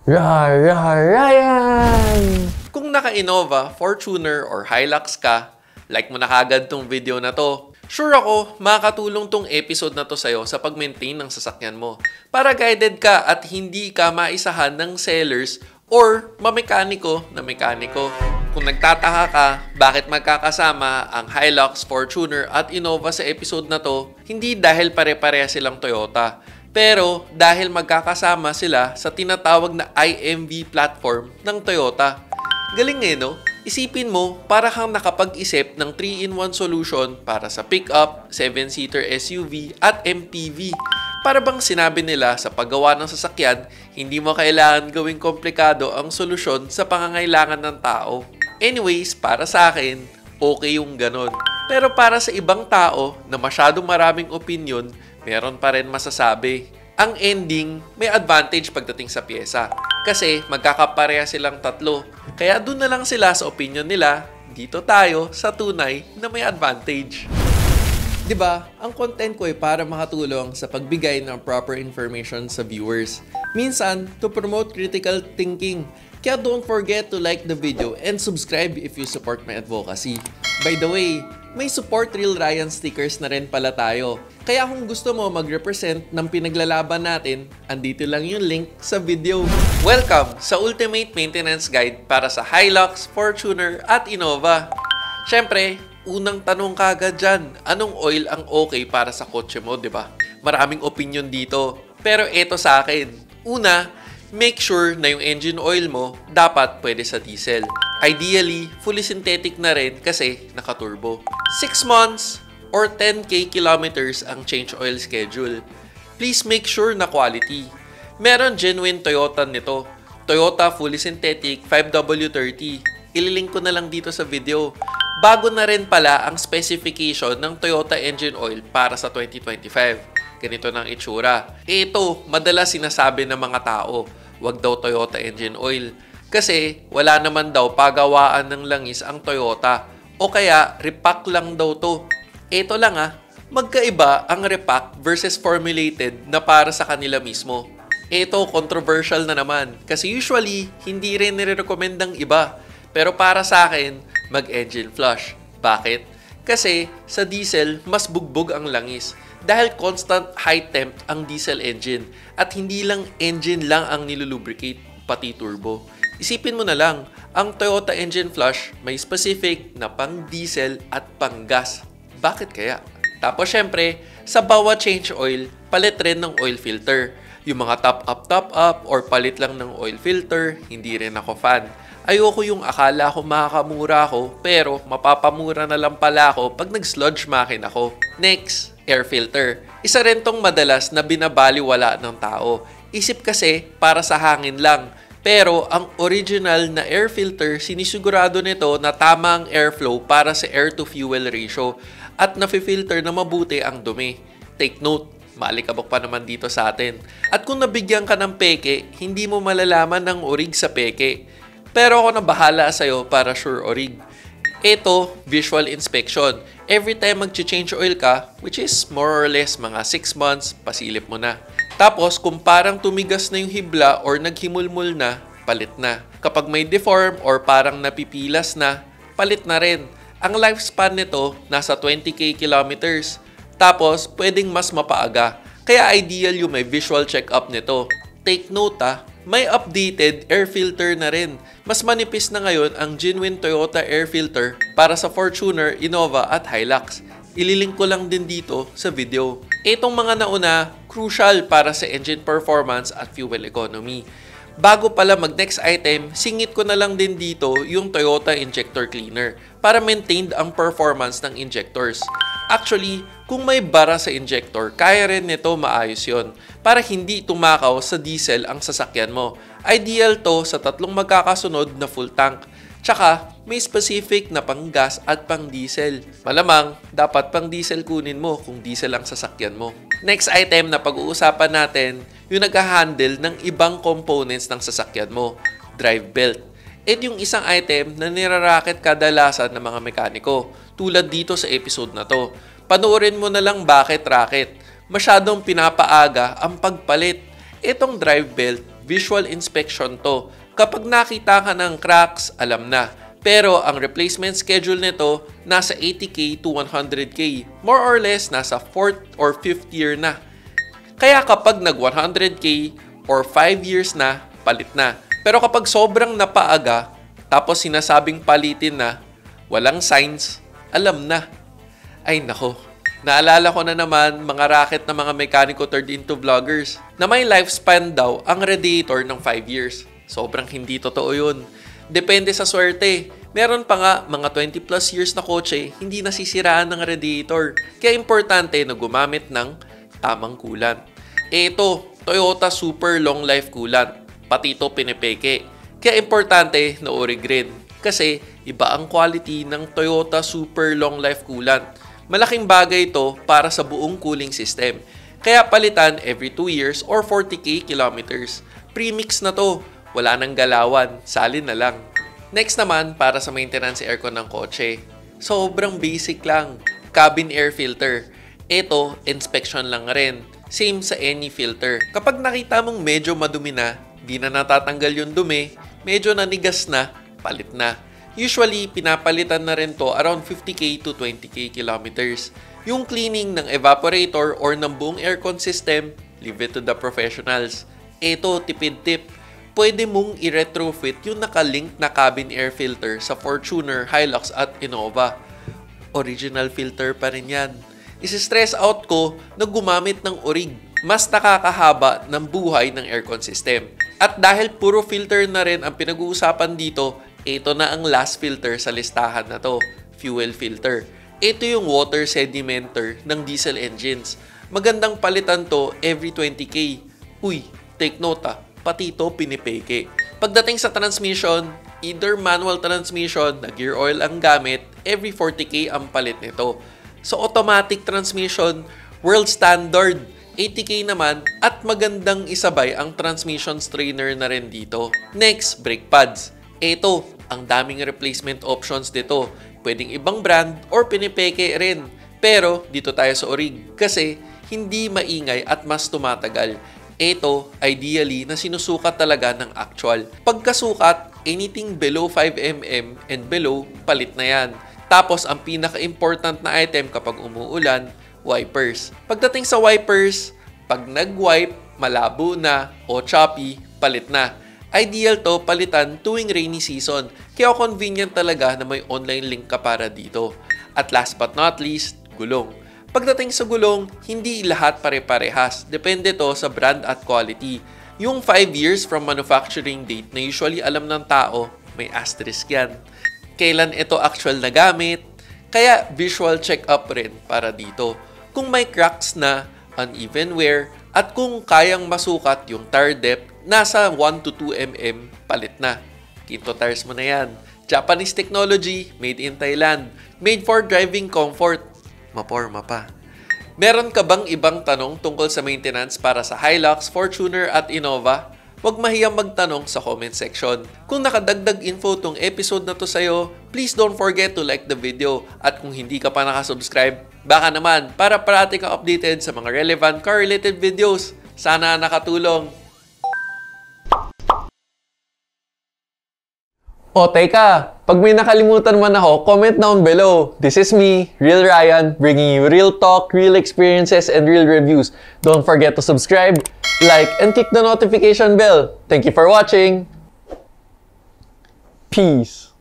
Ryan! Kung naka-Innova, Fortuner, or Hilux ka, like mo na kagad tong video na to. Sure ako, makakatulong tong episode na to sa'yo sa pag-maintain ng sasakyan mo. Para guided ka at hindi ka maisahan ng sellers or mamekaniko na mekaniko. Kung nagtataka ka, bakit magkakasama ang Hilux, Fortuner at Innova sa episode na to, hindi dahil pare-pareha silang Toyota. Pero dahil magkakasama sila sa tinatawag na IMV platform ng Toyota. Galing no? Isipin mo, para kang nakapag-isip ng 3-in-1 solution para sa pickup, 7-seater SUV at MPV. Para bang sinabi nila sa paggawa ng sasakyan, hindi mo kailangan gawing komplikado ang solusyon sa pangangailangan ng tao. Anyways, para sa akin, okay yung ganon. Pero para sa ibang tao na masyadong maraming opinion, meron pa rin masasabi. Ang ending, may advantage pagdating sa pyesa. Kasi magkakapareha silang tatlo. Kaya doon na lang sila sa opinion nila, dito tayo sa tunay na may advantage. Diba, ang content ko ay para makatulong sa pagbigay ng proper information sa viewers. Minsan, to promote critical thinking. Kaya don't forget to like the video and subscribe if you support my advocacy. By the way, may support Real Ryan stickers na rin pala tayo. Kaya kung gusto mo mag-represent ng pinaglalaban natin, andito lang yung link sa video. Welcome sa Ultimate Maintenance Guide para sa Hilux, Fortuner at Innova. Siyempre, unang tanong kagad dyan, anong oil ang okay para sa kotse mo, di ba? Maraming opinion dito. Pero eto sa akin. Una, make sure na yung engine oil mo dapat pwede sa diesel. Ideally, fully synthetic na rin kasi naka-turbo. 6 months or 10k kilometers ang change oil schedule. Please make sure na quality. Meron genuine Toyota nito. Toyota fully synthetic 5W30. Ililink ko na lang dito sa video. Bago na rin pala ang specification ng Toyota engine oil para sa 2025. Ganito ng itsura. Ito, madalas sinasabi ng mga tao, wag daw Toyota engine oil. Kasi wala naman daw pagawaan ng langis ang Toyota. O kaya, repack lang daw to. Ito lang magkaiba ang repack versus formulated na para sa kanila mismo. Ito, controversial na naman. Kasi usually, hindi rin nire-recommend ng iba. Pero para sa akin, mag-engine flush. Bakit? Kasi sa diesel, mas bugbog ang langis. Dahil constant high temp ang diesel engine. At hindi lang engine lang ang nilulubricate, pati turbo. Isipin mo na lang, ang Toyota engine flush may specific na pang diesel at pang gas. Bakit kaya? Tapos syempre, sa bawat change oil, palit rin ng oil filter. Yung mga top up or palit lang ng oil filter, hindi rin ako fan. Ayoko yung akala ko makakamura ako, pero mapapamura na lang pala ako pag nag-sludge machine ako. Next, air filter. Isa rin tong madalas na binabaliwala ng tao. Isip kasi para sa hangin lang. Pero ang original na air filter, sinisigurado nito na tama ang airflow para sa air-to-fuel ratio at nafi-filter na mabuti ang dumi. Take note, maalikabok pa naman dito sa atin. At kung nabigyan ka ng peke, hindi mo malalaman ang orig sa peke. Pero ako na bahala sa'yo para sure orig. Ito, visual inspection. Every time mag-change oil ka, which is more or less mga 6 months, pasilip mo na. Tapos, kung parang tumigas na yung hibla or naghimulmul na, palit na. Kapag may deform or parang napipilas na, palit na rin. Ang lifespan nito, nasa 20k kilometers. Tapos, pwedeng mas mapaaga. Kaya ideal yung may visual check-up nito. Take note may updated air filter na rin. Mas manipis na ngayon ang genuine Toyota air filter para sa Fortuner, Innova at Hilux. Ililink ko lang din dito sa video. Itong mga nauna, crucial para sa engine performance at fuel economy. Bago pala mag-next item, singit ko na lang din dito yung Toyota Injector Cleaner para maintained ang performance ng injectors. Actually, kung may bara sa injector, kaya rin nito maayos yon para hindi tumakaw sa diesel ang sasakyan mo. Ideal to sa tatlong magkakasunod na full tank. Tsaka, may specific na pang gas at pang diesel. Malamang, dapat pang diesel kunin mo kung diesel ang sasakyan mo. Next item na pag-uusapan natin, yung nag-handle ng ibang components ng sasakyan mo, drive belt. Ito yung isang item na niraraket kadalasan ng mga mekaniko, tulad dito sa episode na to. Panoorin mo na lang bakit racket. Masyadong pinapaaga ang pagpalit. Itong drive belt, visual inspection to. Kapag nakita ka ng cracks, alam na. Pero ang replacement schedule nito, nasa 80k to 100k. More or less, nasa 4th or 5th year na. Kaya kapag nag 100k or 5 years na, palit na. Pero kapag sobrang napaaga, tapos sinasabing palitin na, walang signs, alam na. Ay nako, naalala ko na naman mga racket na mga mekaniko turned into vloggers na may lifespan daw ang radiator ng 5 years. Sobrang hindi totoo yun. Depende sa swerte. Meron pa nga mga 20 plus years na kotse, hindi nasisiraan ng radiator. Kaya importante na gumamit ng tamang coolant. Ito, Toyota Super Long Life Coolant. Pati ito pinipeke. Kaya importante na Origreen. Kasi iba ang quality ng Toyota Super Long Life Coolant. Malaking bagay ito para sa buong cooling system. Kaya palitan every 2 years or 40k kilometers. Premix na to. Wala nang galawan, salin na lang. Next naman, para sa maintenance aircon ng kotse. Sobrang basic lang. Cabin air filter. Ito, inspection lang rin. Same sa any filter. Kapag nakita mong medyo madumi na, di na natatanggal yung dumi, medyo nanigas na, palit na. Usually, pinapalitan na rin to around 50k to 20k kilometers. Yung cleaning ng evaporator or ng buong aircon system, leave it to the professionals. Ito, tipid tip. Pwede mong i-retrofit yung nakalink na cabin air filter sa Fortuner, Hilux at Innova. Original filter pa rin yan. Isi-stress out ko na gumamit ng Orig. Mas nakakahaba ng buhay ng aircon system. At dahil puro filter na rin ang pinag-uusapan dito, ito na ang last filter sa listahan na to, fuel filter. Ito yung water sedimenter ng diesel engines. Magandang palitan to every 20k. Uy, take note pati ito pinipeke. Pagdating sa transmission, either manual transmission na gear oil ang gamit, every 40k ang palit nito. So automatic transmission, world standard, 80k naman, at magandang isabay ang transmission strainer na rin dito. Next, brake pads. Ito, ang daming replacement options dito. Pwedeng ibang brand or pinipeke rin. Pero dito tayo sa Orig kasi hindi maingay at mas tumatagal. Ito, ideally, na sinusukat talaga ng actual. Pagkasukat, anything below 5mm and below, palit na yan. Tapos, ang pinaka-important na item kapag umuulan, wipers. Pagdating sa wipers, pag nag-wipe, malabo na o choppy, palit na. Ideal to palitan tuwing rainy season. Kaya convenient talaga na may online link ka para dito. At last but not least, gulong. Pagdating sa gulong, hindi lahat pare-parehas. Depende to sa brand at quality. Yung 5 years from manufacturing date na usually alam ng tao, may asterisk yan. Kailan ito actual na gamit? Kaya visual check-up rin para dito. Kung may cracks na, uneven wear, at kung kayang masukat yung tire depth, nasa 1 to 2 mm, palit na. Kinto tires mo na yan. Japanese technology, made in Thailand. Made for driving comfort. Maporma pa. Meron ka bang ibang tanong tungkol sa maintenance para sa Hilux, Fortuner at Innova? Huwag mahiyang magtanong sa comment section. Kung nakadagdag info tong episode na to sa'yo, please don't forget to like the video. At kung hindi ka pa nakasubscribe, baka naman para parati kang updated sa mga relevant car-related videos. Sana nakatulong. O teka, pag may nakalimutan man ako, comment down below. This is me, Real Ryan, bringing you real talk, real experiences, and real reviews. Don't forget to subscribe, like, and click the notification bell. Thank you for watching. Peace.